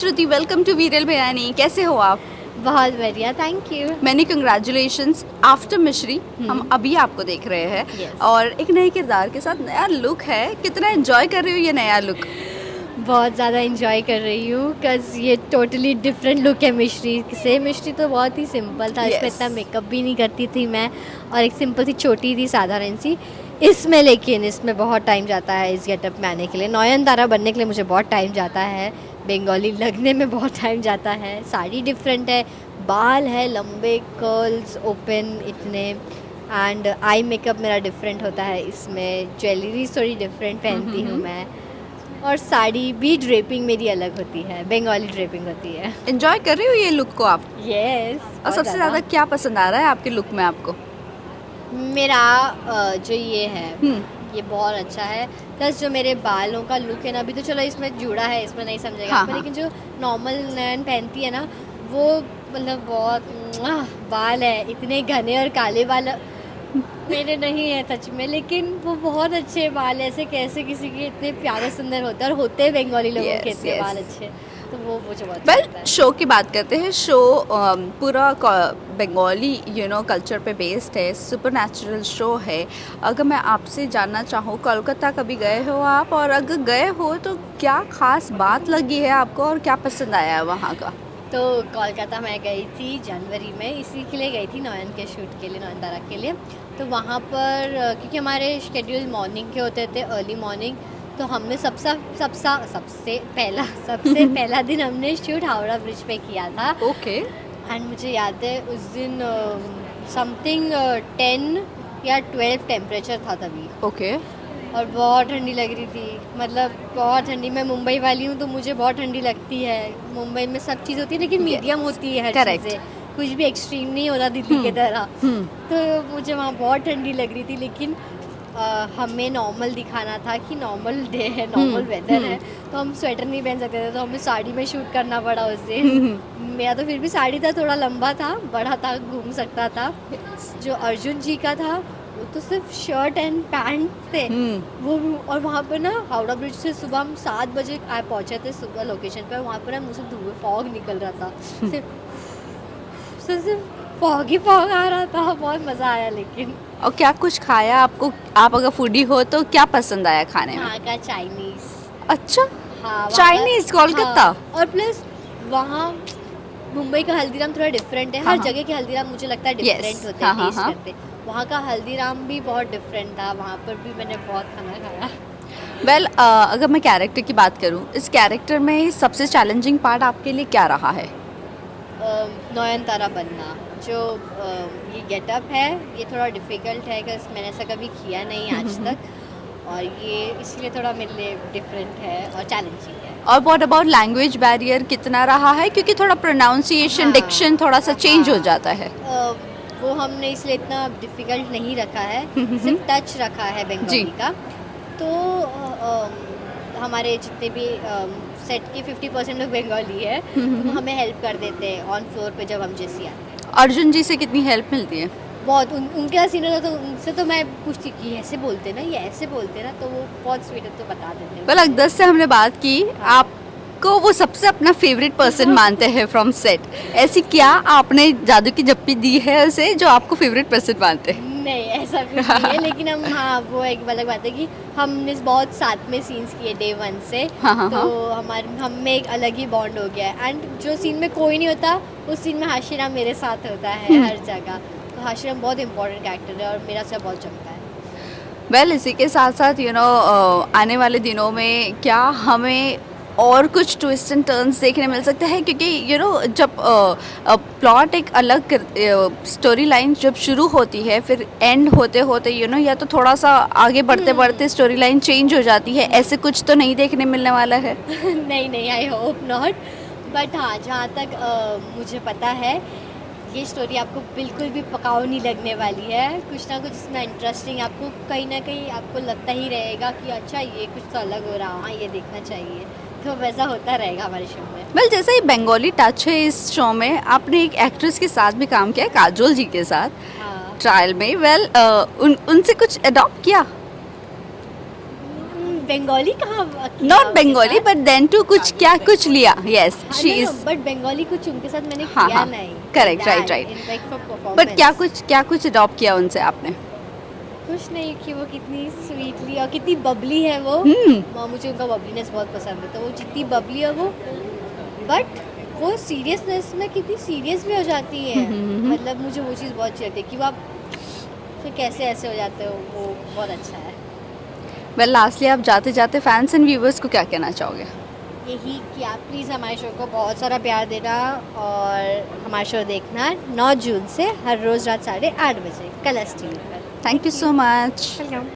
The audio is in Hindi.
श्रुति, वेलकम टू वीरल बयानी। कैसे हो आप? बहुत बढ़िया, thank you. Many congratulations after मिश्री। हम अभी आपको देख रहे हैं Yes. और एक नए किरदार के साथ नया लुक है। कितना एंजॉय कर रही हो ये नया लुक? बहुत ज़्यादा इंजॉय कर रही हूँ बिकॉज ये टोटली डिफरेंट लुक है मिश्री से। मिश्री तो बहुत ही सिंपल था, इसमें Yes. इतना मेकअप भी नहीं करती थी मैं, और एक सिंपल सी छोटी थी साधारण सी। इसमें लेकिन इसमें बहुत टाइम जाता है इस गेटअप में आने के लिए। नयनतारा बनने के लिए मुझे बहुत टाइम जाता है, बंगाली लगने में बहुत टाइम जाता है। साड़ी डिफरेंट है, बाल है लंबे, कर्ल्स ओपन इतने, एंड आई मेकअप मेरा डिफरेंट होता है इसमें। ज्वेलरी थोड़ी डिफरेंट पहनती हूँ मैं, और साड़ी भी ड्रेपिंग मेरी अलग होती है, बंगाली ड्रेपिंग होती है। एंजॉय कर रही हो ये लुक को आप? यस। और सबसे ज़्यादा क्या पसंद आ रहा है आपके लुक में आपको? मेरा जो ये है ये बहुत अच्छा है। प्लस जो मेरे बालों का लुक है ना, अभी तो चलो इसमें जुड़ा है, इसमें नहीं समझेगा हाँ, आपको, हाँ। लेकिन जो नॉर्मल नयन पहनती है ना, वो मतलब बहुत बाल है इतने घने और काले बाल मेरे नहीं है सच में, लेकिन वो बहुत अच्छे बाल है। ऐसे कैसे किसी के इतने प्यारे सुंदर होते हैं, और होते हैं बंगाली लोगों के Yes, इतने yes. बाल अच्छे, तो वो मुझे बहुत अच्छा वेल, लगता है। शो की बात करते हैं। शो पूरा बंगाली कल्चर पे बेस्ड है, सुपर नेचुरल शो है। अगर मैं आपसे जानना चाहूँ, कोलकाता कभी गए हो आप? और अगर गए हो तो क्या खास बात लगी है आपको और क्या पसंद आया है वहाँ का? तो कोलकाता मैं गई थी जनवरी में, इसी के लिए गई थी नयन के शूट के लिए, नयनतारा के लिए। तो वहाँ पर क्योंकि हमारे शेड्यूल मॉर्निंग के होते थे, अर्ली मॉर्निंग, तो हमने सबसे पहला दिन हमने शूट हावड़ा ब्रिज पे किया था। ओके। एंड मुझे याद है उस दिन समथिंग 10 या 12 टेम्परेचर था तभी, ओके। और बहुत ठंडी लग रही थी, मतलब बहुत ठंडी। मैं मुंबई वाली हूँ तो मुझे बहुत ठंडी लगती है। मुंबई में सब चीज़ होती है लेकिन मीडियम होती है हर correct. चीज़ें, कुछ भी एक्सट्रीम नहीं होता दिल्ली की तरह। हम्म। तो मुझे वहाँ बहुत ठंडी लग रही थी, लेकिन हमें नॉर्मल दिखाना था कि नॉर्मल डे है, नॉर्मल वेदर है, तो हम स्वेटर नहीं पहन सकते थे, तो हमें साड़ी में शूट करना पड़ा उस दिन। मेरा तो फिर भी साड़ी था, थोड़ा लंबा था, बड़ा था, घूम सकता था। जो अर्जुन जी का था वो तो सिर्फ शर्ट एंड पैंट थे वो। और वहाँ पर ना हावड़ा ब्रिज से सुबह हम 7 बजे आए पहुँचे थे सुबह लोकेशन पर। वहाँ पर ना मुझसे धुएं फॉग निकल रहा था, सिर्फ फॉग ही फॉग आ रहा था। बहुत मज़ा आया लेकिन। और क्या कुछ खाया आपको? आप अगर फूडी हो तो क्या पसंद आया खाने में? वहाँ का चाइनीज़। अच्छा, हाँ, वहाँ चाइनीज कोलकाता। हाँ, और प्लस वहाँ मुंबई का हल्दीराम थोड़ा डिफरेंट है। हाँ, हर हाँ। जगह के हल्दीराम मुझे लगता है Yes, डिफरेंट होते हैं, हाँ, टेस्ट हाँ। करते। वहाँ का हल्दीराम भी बहुत डिफरेंट था, वहाँ पर भी मैंने बहुत खाना खाया। वेल, अगर मैं कैरेक्टर की बात करूँ, इस कैरेक्टर में सबसे चैलेंजिंग पार्ट आपके लिए क्या रहा है? नयनतारा बनना, जो ये गेटअप है, ये थोड़ा डिफ़िकल्ट है बिकॉज़ मैंने ऐसा कभी किया नहीं आज तक, और ये इसलिए थोड़ा मेरे लिए डिफरेंट है और चैलेंजिंग है। और व्हाट अबाउट लैंग्वेज बैरियर कितना रहा है? क्योंकि थोड़ा प्रोनाउंसिएशन, हाँ, डिक्शन थोड़ा सा चेंज हो हाँ, जाता है। वो हमने इसलिए इतना डिफ़िकल्ट नहीं रखा है, सिर्फ टच रखा है बंगाली जी। का। तो हमारे जितने भी सेट के 50% लोग बंगाली है, तो वो हमें हेल्प कर देते हैं ऑन फ्लोर पे जब हम जैसी आते हैं। अर्जुन जी से कितनी हेल्प मिलती है? बहुत उनके सीन होता, तो उनसे तो मैं पूछती कि ऐसे बोलते ना, ये ऐसे बोलते ना, तो वो बहुत स्वीट है, तो बता देते हैं। वेल, अकदस से हमने बात की, आपको वो सबसे अपना फेवरेट पर्सन मानते हैं फ्रॉम सेट। ऐसी क्या आपने जादू की जप्पी दी है उसे जो आपको फेवरेट पर्सन मानते हैं? नहीं, ऐसा कुछ नहीं है, लेकिन हम, हाँ, वो एक अलग बात है कि हमने बहुत साथ में सीन्स किए डे 1 से। हाँ, हाँ, तो हम में एक अलग ही बॉन्ड हो गया है। एंड जो सीन में कोई नहीं होता, उस सीन में हाशिराम मेरे साथ होता है हर जगह। तो हाशिराम बहुत इंपॉर्टेंट कैरेक्टर है और मेरा से बहुत जमता है। वेल, इसी के साथ साथ आने वाले दिनों में क्या हमें और कुछ ट्विस्ट एंड टर्न्स देखने मिल सकते हैं? क्योंकि जब प्लॉट एक अलग स्टोरी लाइन जब शुरू होती है, फिर एंड होते होते या तो थोड़ा सा आगे बढ़ते बढ़ते स्टोरी लाइन चेंज हो जाती है। ऐसे कुछ तो नहीं देखने मिलने वाला है? नहीं, आई होप नॉट। बट हाँ, जहाँ तक मुझे पता है, ये स्टोरी आपको बिल्कुल भी पकाऊ नहीं लगने वाली है। कुछ ना कुछ इसमें इंटरेस्टिंग आपको कहीं ना कहीं आपको लगता ही रहेगा कि अच्छा, ये कुछ तो अलग हो रहा, हाँ, ये देखना चाहिए। तो वैसा होता रहेगा हमारे शो में। वेल, जैसे ही बंगाली टच है इस शो में, आपने एक एक्ट्रेस के साथ भी काम किया, काजोल जी के साथ, ट्रायल में। वेल, उनसे कुछ अडॉप्ट किया? बंगाली कहाँ not Bengali but then to कुछ क्या कुछ लिया. Yes she is. But Bengali कुछ उनके साथ मैंने हाँ, किया हाँ, नहीं. correct, That, right. in fact, for but performance. क्या कुछ अडॉप्ट किया उनसे आपने? कुछ नहीं कि वो कितनी स्वीटली और कितनी बबली है वो. मुझे उनका बबलीनेस बहुत पसंद है, तो वो जितनी बबली है वो, बट वो सीरियसनेस में कितनी सीरियस भी हो जाती है. मतलब मुझे वो चीज़ बहुत अच्छी लगती है कि वो आप फिर कैसे ऐसे हो जाते हो, वो बहुत अच्छा है. वेल लास्टली आप जाते जाते फैंस एंड व्यूवर्स को क्या कहना चाहोगे? यही कि आप प्लीज़ हमारे शो को बहुत सारा प्यार देना और हमारा शो देखना 9 जून से हर रोज़ रात 8:30 बजे कलर्स टीवी पर. Thank you so much. Welcome.